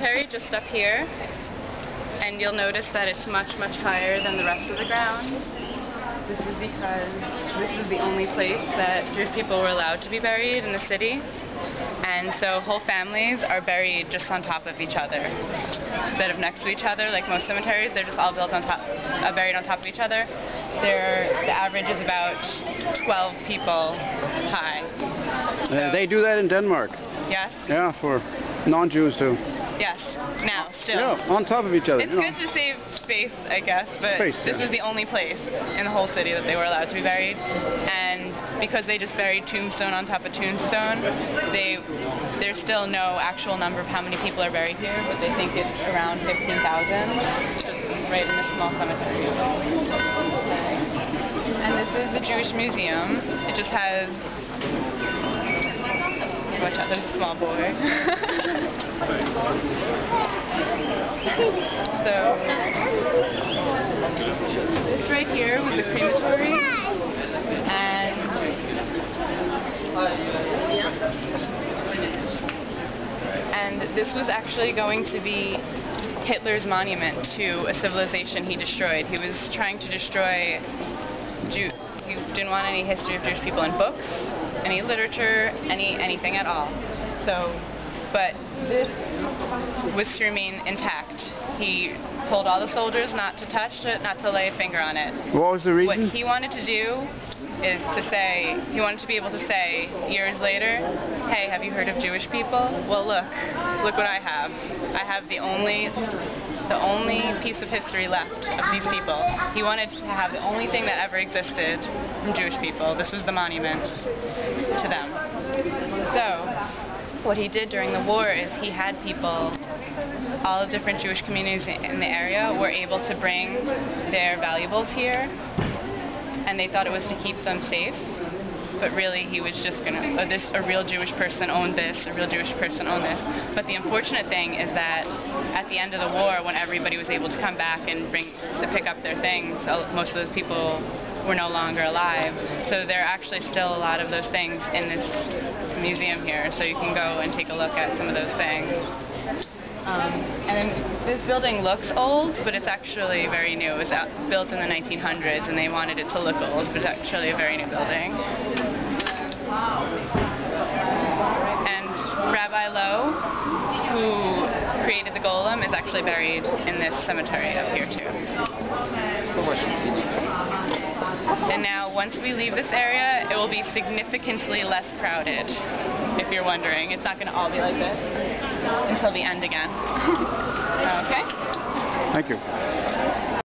cemetery just up here, and you'll notice that it's much, much higher than the rest of the ground. This is because this is the only place that Jewish people were allowed to be buried in the city, and so whole families are buried just on top of each other instead of next to each other like most cemeteries. They're just all built on top, buried on top of each other. The average is about 12 people high. So, they do that in Denmark. yes? Yeah, for non-Jews too. Yes, now, still. Yeah, on top of each other. It's good to save space, I guess, but this was the only place in the whole city that they were allowed to be buried. And because they just buried tombstone on top of tombstone, there's still no actual number of how many people are buried here, but they think it's around 15,000, just right in this small cemetery. And this is the Jewish Museum. It just has... Watch out, there's a small boy. So, this right here was the crematory, and this was actually going to be Hitler's monument to a civilization he destroyed. He was trying to destroy he didn't want any history of Jewish people in books, any literature, anything at all. So, but this was to remain intact. He told all the soldiers not to touch it, not to lay a finger on it. What was the reason? What he wanted to do is to say, he wanted to be able to say years later, hey, have you heard of Jewish people? Well, look what I have. I have the only piece of history left of these people. He wanted to have the only thing that ever existed from Jewish people. This was the monument to them. So, what he did during the war is he had people, all the different Jewish communities in the area were able to bring their valuables here, and they thought it was to keep them safe. But really he was just going to, a real Jewish person owned this, a real Jewish person owned this. But the unfortunate thing is that at the end of the war, when everybody was able to come back and pick up their things, most of those people were no longer alive. So there are actually still a lot of those things in this museum here, so you can go and take a look at some of those things. And then this building looks old, but it's actually very new. It was built in the 1900s, and they wanted it to look old, but it's actually a very new building. And Rabbi Lowe, who created the golem, is actually buried in this cemetery up here too. And now, once we leave this area, it will be significantly less crowded, if you're wondering. It's not going to all be like this until the end again. Okay? Thank you.